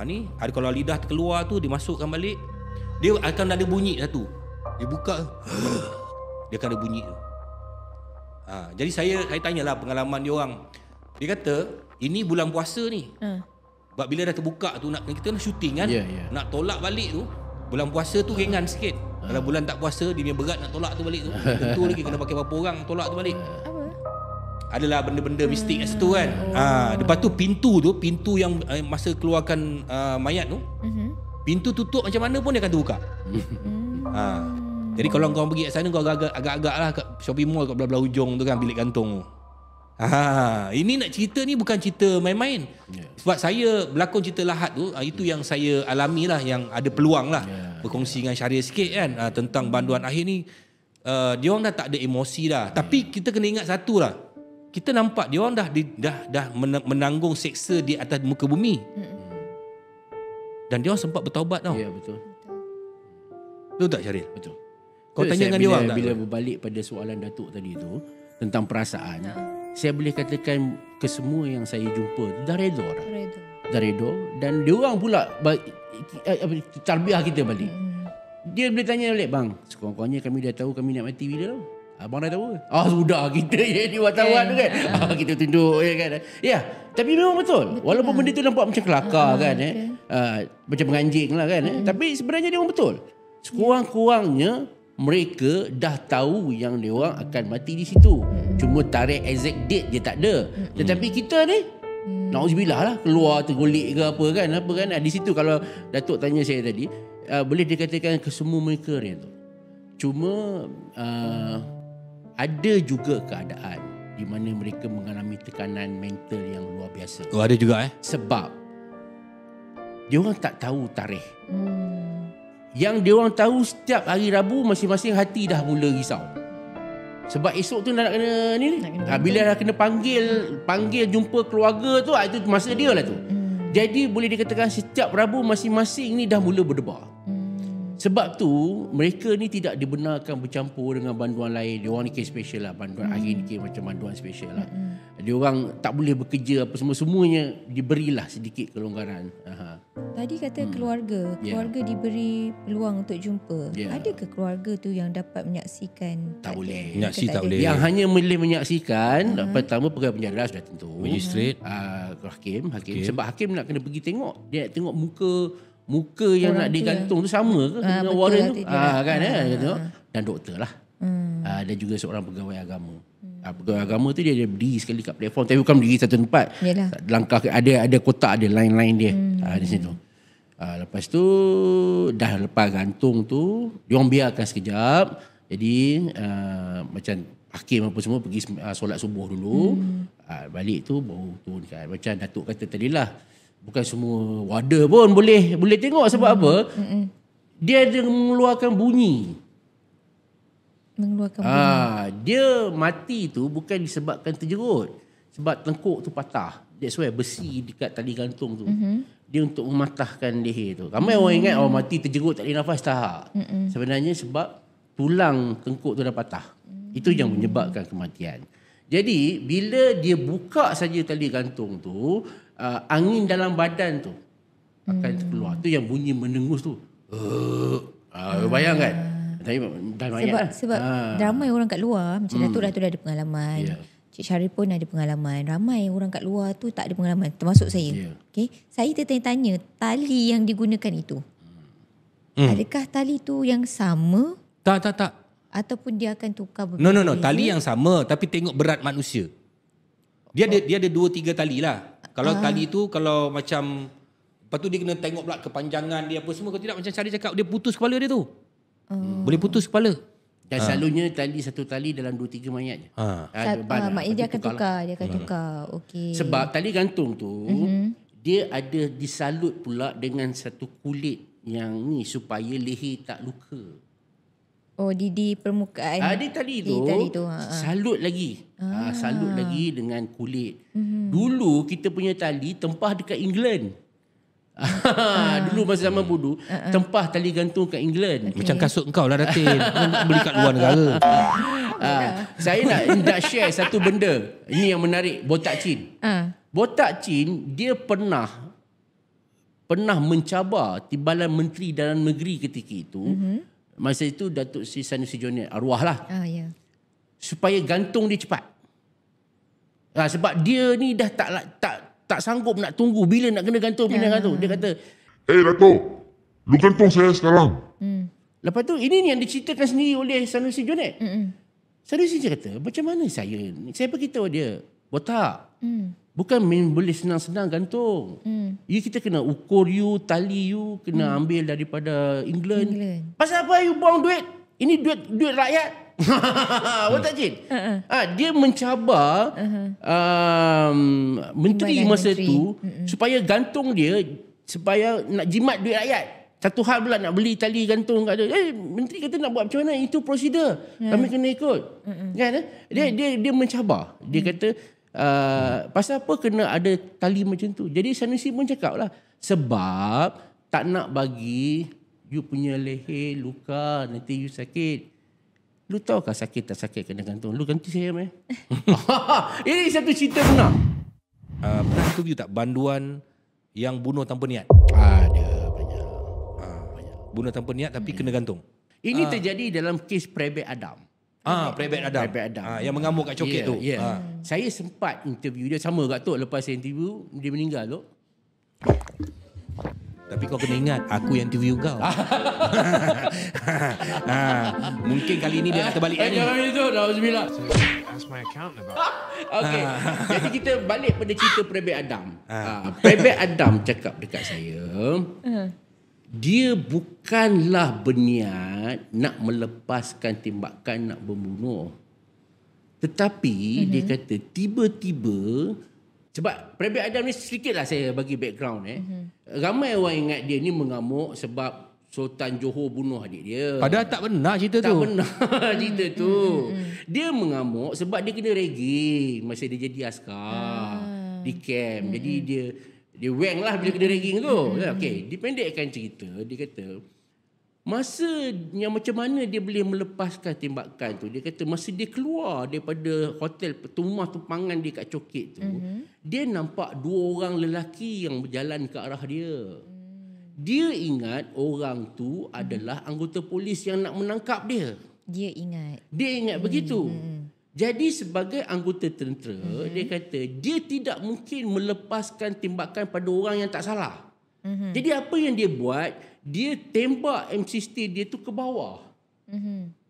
Ni ada kalau lidah terkeluar tu dia masukkan balik. Dia akan ada bunyi satu. Dia buka dia akan ada bunyi tu. Jadi saya tanyalah pengalaman dia orang. Dia kata ini bulan puasa ni. Sebab bila dah terbuka tu kita nak syuting kan. Nak tolak balik tu bulan puasa tu ringan sikit. Kalau bulan tak puasa dia punya berat nak tolak tu balik tu. Tentu lagi kena pakai berapa orang tolak tu balik. Apa? Adalah benda-benda mistik kat situ kan. Lepas tu pintu yang masa keluarkan mayat tu, pintu tutup macam mana pun dia akan terbuka. Jadi kalau kau pergi kat sana kau agak-agak lah kat shopping mall kat belah-belah hujung tu kan bilik gantung tu. Ini nak cerita ni bukan cerita main-main. Sebab saya berlakon cerita Lahad tu, itu yang saya alami lah, yang ada peluang lah berkongsi dengan Syahrir sikit kan tentang banduan akhir ni. Dia orang dah tak ada emosi dah. Tapi kita kena ingat satu lah. Kita nampak dia orang dah menanggung seksa di atas muka bumi. Dan dia orang sempat bertaubat tau. Ya, betul. Betul tak Syahrir? Betul. Kau tanya dengan dia orang tak? Bila berbalik pada soalan Datuk tadi tu tentang perasaan, saya boleh katakan kesemua yang saya jumpa dah redha dah. Dah redha. Dan dia orang pula tarbiyah kita balik. Dia boleh tanya balik, bang, sekurang-kurangnya kami dah tahu kami nak mati bila tau. Abang dah tahu ke? Sudah kita jadi wartawan tu kan. Kita tunduk kan. Ya, tapi memang betul. Walaupun benda tu nampak macam kelakar kan macam menganjing lah kan tapi sebenarnya dia orang betul. Sekurang-kurangnya mereka dah tahu yang dia orang akan mati di situ. Cuma tarikh exact date dia tak ada. Tetapi kita ni nauzubillah lah, keluar tergolek ke apa kan di situ. Kalau Datuk tanya saya tadi, boleh dikatakan kesemua mereka ni tu. Cuma ada juga keadaan di mana mereka mengalami tekanan mental yang luar biasa. Ada juga Sebab dia orang tak tahu tarikh. Yang dia orang tahu setiap hari Rabu masing-masing hati dah mula risau. Sebab esok tu nak kena ni. Bila dah kena panggil jumpa keluarga tu, itu masa dia lah tu. Jadi boleh dikatakan setiap Rabu masing-masing ni dah mula berdebar. Sebab tu mereka ni tidak dibenarkan bercampur dengan banduan lain. Dia orang ni kes special lah. Banduan akhir ni kes macam banduan special lah. Dia orang tak boleh bekerja apa semuanya diberilah sedikit kelonggaran. Tadi kata keluarga diberi peluang untuk jumpa. Adakah keluarga tu yang dapat menyaksikan? Tak boleh. Menyaksi tak boleh. Yang hanya boleh menyaksikan pertama pegawai penjara sudah tentu. Magistrate. Hakim. Sebab hakim nak kena pergi tengok. Dia nak tengok muka yang nak digantung tu sama ke dengan warrant tu kan dan doktor lah. Dan juga seorang pegawai agama. Pegawai agama tu dia berdiri sekali kat platform, tapi bukan berdiri satu tempat. Langkah ada kotak, ada line-line dia di situ. Lepas tu dah lepas gantung tu dia orang biarkan sekejap. Jadi macam hakim apa semua pergi solat subuh dulu. Balik tu baru turunkan. Macam Datuk kata tadi lah, bukan semua warder pun boleh tengok. Sebab apa? Dia ada mengeluarkan bunyi. Dia mati tu bukan disebabkan terjerut. Sebab tengkuk tu patah. That's why besi dekat tali gantung tu dia untuk mematahkan leher tu. Ramai orang ingat mati terjerut tak boleh nafas. Tak. Sebenarnya sebab tulang tengkuk tu dah patah. Itu yang menyebabkan kematian. Jadi bila dia buka saja tali gantung tu, angin dalam badan tu akan terkeluar. Tu yang bunyi mendengus tu. Bayangkan. Sebab ramai orang kat luar, macam Datuk dah ada pengalaman. Cik Syaril pun ada pengalaman. Ramai orang kat luar tu tak ada pengalaman, termasuk saya. Okay? Saya tertanya-tanya tali yang digunakan itu. Adakah tali tu yang sama? Tak. Ataupun dia akan tukar berbeza? No. Tali yang sama tapi tengok berat manusia. Dia ada 2-3 tali lah. Kalau tali tu kalau macam, lepas tu dia kena tengok pula kepanjangan dia apa semua. Kalau tidak macam Syaril cakap, dia putus kepala dia tu. Boleh putus kepala. Dan selalunya satu tali dalam 2-3 mayat je. Maknanya dia akan tukar. Dia akan tukar. Okay. Sebab tali gantung tu, dia ada disalut pula dengan satu kulit yang ni supaya leher tak luka. Oh, di permukaan. Di tali tu, salut lagi. Salut lagi dengan kulit. Dulu kita punya tali tempah dekat England. Dulu masa zaman bodoh tempah tali gantung kat England. Macam kasut kau lah Datin. Beli kat luar negara. Saya nak share satu benda. Ini yang menarik. Botak Chin. Botak Chin dia pernah mencabar Timbalan Menteri Dalam Negeri ketika itu. Masa itu Datuk Seri Sanusi Johor, arwah lah. Supaya gantung dia cepat. Sebab dia ni dah tak sanggup nak tunggu bila nak kena gantung, pindah gantung. Dia kata, Datuk, lu gantung saya sekarang. Lepas tu ini yang diceritakan sendiri oleh Sanusi Johor. Sanusi dia kata, macam mana saya beritahu dia, botak, bukan boleh senang-senang gantung. Kita kena ukur tali kena ambil daripada England. Pasal apa you buang duit? Ini duit rakyat. Botak Chin. Dia mencabar menteri masa tu supaya gantung dia, supaya nak jimat duit rakyat. Satu hal pula nak beli tali gantung kat dia. Menteri kata nak buat macam mana? Itu prosedur. Kami kena ikut. Kan? Dia mencabar. Dia kata pasal apa kena ada tali macam tu. Jadi Sanusi pun cakap lah, sebab tak nak bagi you punya leher luka, nanti you sakit. Lu tahukah sakit tak sakit kena gantung? Lu ganti saya meh. Ini satu cerita benar. Pernah interview tak banduan yang bunuh tanpa niat? Ada banyak. Bunuh tanpa niat tapi kena gantung. Ini terjadi dalam kes Prebet Adam. Prebet Adam. Yang mengamuk kat coket tu. Saya sempat interview dia, sama kat tu. Lepas saya interview, dia meninggal tu. Tapi kau kena ingat, aku yang interview kau. Mungkin kali ini dia nak terbalik ni. Jangan itu, Alhamdulillah. Ask my accountant about. Okay. Jadi kita balik pada cerita Prebet Adam. Prebet Adam cakap dekat saya, dia bukanlah berniat nak melepaskan tembakan, nak membunuh. Tetapi dia kata tiba-tiba, sebab Prebet Adam ni sedikitlah saya bagi background. Ramai orang ingat dia ni mengamuk sebab Sultan Johor bunuh adik dia. Padahal tak benar cerita tu. Tak benar cerita tu. Dia mengamuk sebab dia kena ragging masa dia jadi askar di camp. Jadi dia weng lah bila kena ragging tu. Okey, dipendekkan cerita, dia kata masa yang macam mana dia boleh melepaskan tembakan tu. Dia kata masa dia keluar daripada hotel, rumah tumpangan dia kat Coket tu, dia nampak 2 orang lelaki yang berjalan ke arah dia. Dia ingat orang tu adalah anggota polis yang nak menangkap dia. Dia ingat begitu. Jadi sebagai anggota tentera, dia kata dia tidak mungkin melepaskan tembakan pada orang yang tak salah. Jadi apa yang dia buat, dia tembak M60 dia tu ke bawah.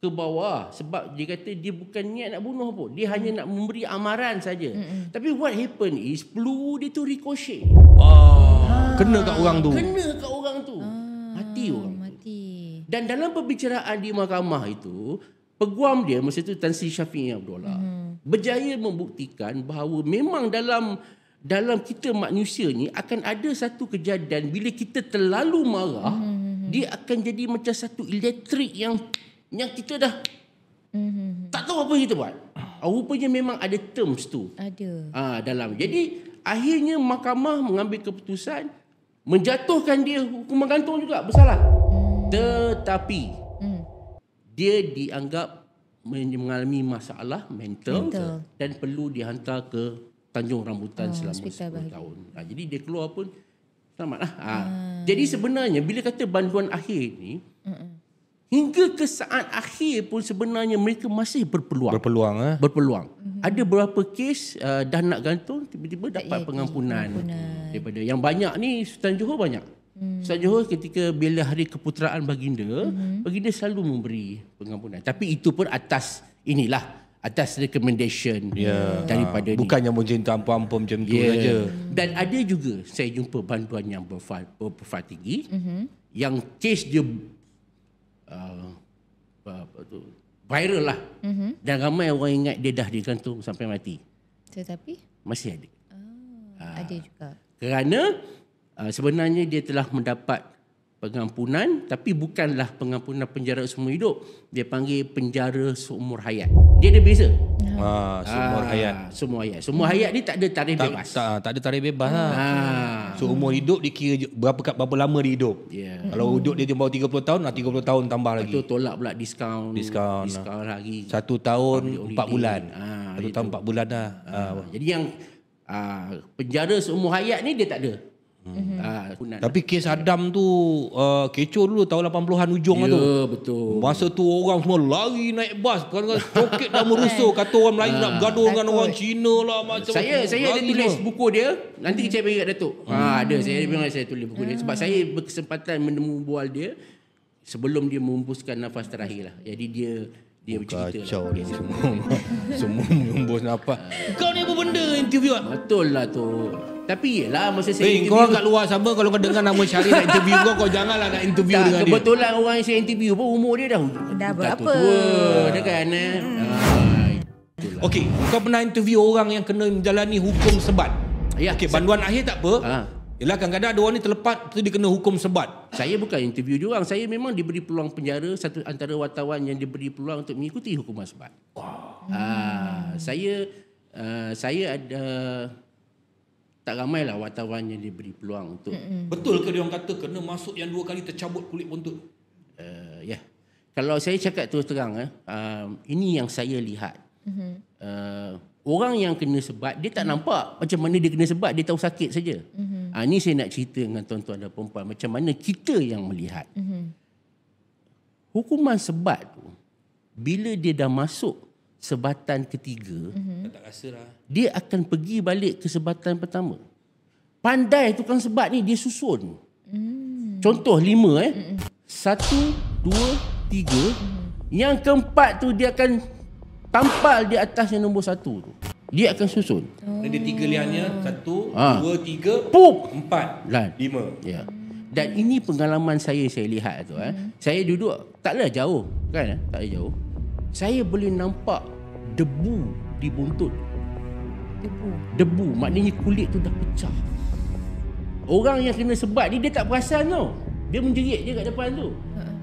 Ke bawah. Sebab dia kata dia bukan niat nak bunuh pun. Dia hanya nak memberi amaran saja. Tapi what happen is peluru dia tu ricochet. Kena kat orang tu. Mati orang tu. Dan dalam perbicaraan di mahkamah itu, peguam dia masa itu Tan Sri Syafiee Abdullah berjaya membuktikan bahawa memang dalam kita manusia ni akan ada satu kejadian bila kita terlalu marah, dia akan jadi macam satu elektrik yang kita dah tak tahu apa kita buat. Rupanya memang ada terms tu. Ada. Dalam. Jadi akhirnya mahkamah mengambil keputusan menjatuhkan dia hukuman gantung juga, bersalah. Tetapi dia dianggap mengalami masalah mental dan perlu dihantar ke Tanjung Rambutan selama 10 tahun. Jadi dia keluar pun selamatlah. Jadi sebenarnya bila kata banduan akhir ni, hingga ke saat akhir pun sebenarnya mereka masih berpeluang. Berpeluang. Ada beberapa kes dah nak gantung, tiba-tiba dapat pengampunan. Daripada yang banyak ni Sultan Johor banyak. Sultan Johor ketika bila hari keputeraan baginda, baginda selalu memberi pengampunan. Tapi itu pun atas recommendation daripada bukannya macam ampun-ampun macam tu saja. Dan ada juga saya jumpa bantuan yang berprofil tinggi yang kes dia viral lah. Dan ramai orang ingat dia dah digantung sampai mati. Tetapi masih ada. Ada juga. Kerana sebenarnya dia telah mendapat pengampunan, tapi bukanlah pengampunan penjara seumur hidup. Dia panggil penjara seumur hayat. Dia ada beza. Seumur hayat. Seumur hayat ni tak ada tarikh bebas. Tak ada tarikh bebas lah. Seumur hidup dikira berapa lama dia hidup. Kalau hidup dia baru 30 tahun, 30 tahun tambah lagi. Itu tolak pula diskaun lagi. 1 tahun 4 bulan. 1 tahun 4 bulan dah. Jadi yang penjara seumur hayat ni dia tak ada. Tapi kes Adam tu kecoh dulu tahun 80-an ujung tu. Ya, betul. Masa tu orang semua lari naik bas. Kadang-kadang coket dah merusuh. Kata orang Melayu nak bergaduh dengan orang Cina lah. Macam saya ada tulis buku dia. Nanti saya bagi kat Datuk. Ada. Saya tulis buku dia. Sebab saya berkesempatan menemu bual dia sebelum dia menghembuskan nafas terakhir lah. Jadi dia bercerita kacau lah. Semua menghembus nafas. Kau ni apa benda interview? Betul lah tu. Tapi yelah masa saya interview, kau kat luar sana kalau kau dengar nama Syaril nak interview kau janganlah nak interview dengan dia. Kebetulan orang yang saya interview pun umur dia dah berapa? Dah kan. Okey, kau pernah interview orang yang kena menjalani hukum sebat? Ya. Okey, banduan akhir tak apa. Yelah kadang-kadang ada orang ni terlepas tu dia kena hukum sebat. Saya bukan interview dia orang. Saya memang diberi peluang penjara, satu antara wartawan yang diberi peluang untuk mengikuti hukuman sebat. Saya ada tak ramai lah wartawan yang diberi peluang untuk. Betul ke dia orang kata kena masuk yang 2 kali tercabut kulit buntut? Ya. Kalau saya cakap terus terang, ini yang saya lihat. Orang yang kena sebat, dia tak nampak macam mana dia kena sebat, dia tahu sakit saja. Ini saya nak cerita dengan tuan-tuan dan perempuan macam mana kita yang melihat. Hukuman sebat tu, bila dia dah masuk sebatan ketiga, tak rasa lah. Dia akan pergi balik ke sebatan pertama. Pandai tukang sebat ni, dia susun. Contoh 5 1, 2, 3. Yang keempat tu dia akan tampal di atas yang nombor 1 tu. Dia akan susun. Ada 3 liannya. 1, 2, 3, Pup. 4, 5. Ya. Dan ini pengalaman saya lihat tu. Saya duduk taklah jauh kan, tak jauh. Saya boleh nampak debu di buntut. Debu maknanya kulit tu dah pecah. Orang yang kena sebat ni dia tak perasan tau. Dia menjerit je kat depan tu.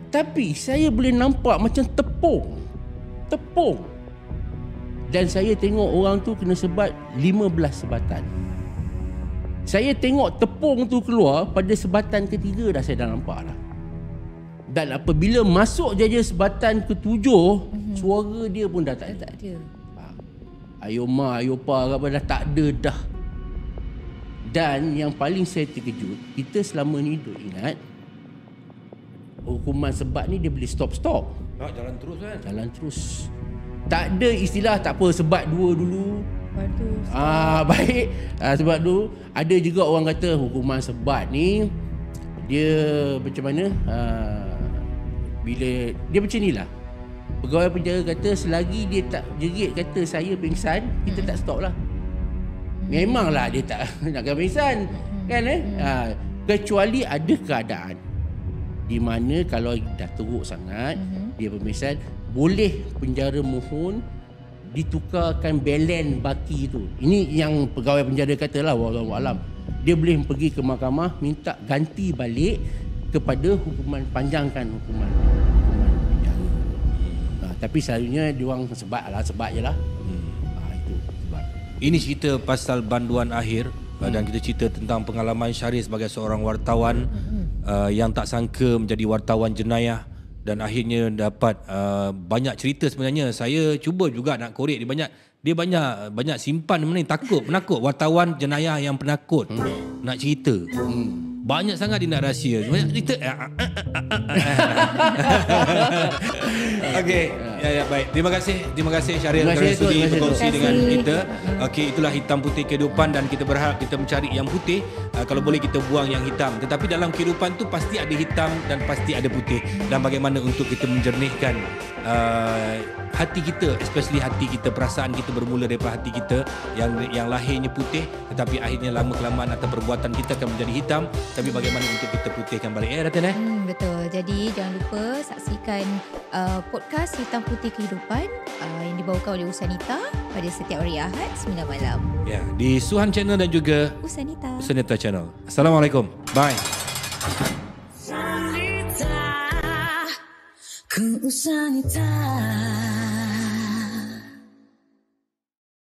Tapi saya boleh nampak macam tepung. Dan saya tengok orang tu kena sebat 15 sebatan. Saya tengok tepung tu keluar pada sebatan ketiga dah, saya dah nampak dah. Dan apabila masuk je sebatan ke-7, suara dia pun dah tak ada. Ayo ma, ayo pa, apa dah tak ada dah. Dan yang paling saya terkejut, kita selama ni duk ingat hukuman sebat ni dia boleh stop. Jalan terus kan? Jalan terus. Tak ada istilah tak apa sebat 2 dulu. Baik. Sebab tu ada juga orang kata hukuman sebat ni dia macam mana? Bila dia macam ni lah. Pegawai penjara kata selagi dia tak jerit kata saya pingsan, kita tak stop lah. Memanglah dia tak nakkan pingsan kan kecuali ada keadaan di mana kalau dah teruk sangat dia pingsan, boleh penjara mohon ditukarkan belen baki tu. Ini yang pegawai penjara kata lah, wallahu alam. Dia boleh pergi ke mahkamah minta ganti balik kepada hukuman, panjangkan hukuman penjara. Tapi selalunya diorang sebat je lah. Itu sebab. Ini cerita pasal banduan akhir dan kita cerita tentang pengalaman Syaril sebagai seorang wartawan yang tak sangka menjadi wartawan jenayah dan akhirnya dapat banyak cerita sebenarnya. Saya cuba juga nak korek dia banyak simpan benda ni, penakut wartawan jenayah yang penakut nak cerita. Banyak sangat dia nak rahsia. Banyak cerita. Okey. Ya, baik. Terima kasih Syaril kerana sudi berkongsi dengan kita. Okey, itulah hitam putih kehidupan dan kita berharap kita mencari yang putih. Kalau boleh kita buang yang hitam. Tetapi dalam kehidupan tu pasti ada hitam dan pasti ada putih. Dan bagaimana untuk kita menjernihkan hati kita, especially hati kita, perasaan kita bermula daripada hati kita yang lahirnya putih tetapi akhirnya lama-kelamaan atau perbuatan kita akan menjadi hitam. Tapi bagaimana untuk kita putihkan balik, Datin? Betul. Jadi jangan lupa saksikan podcast Hitam Putih Kehidupan yang dibawakan oleh Usanita pada setiap hari Ahad 9 malam. Ya, di Suhan Channel dan juga Usanita Channel. Assalamualaikum. Bye. Usanita.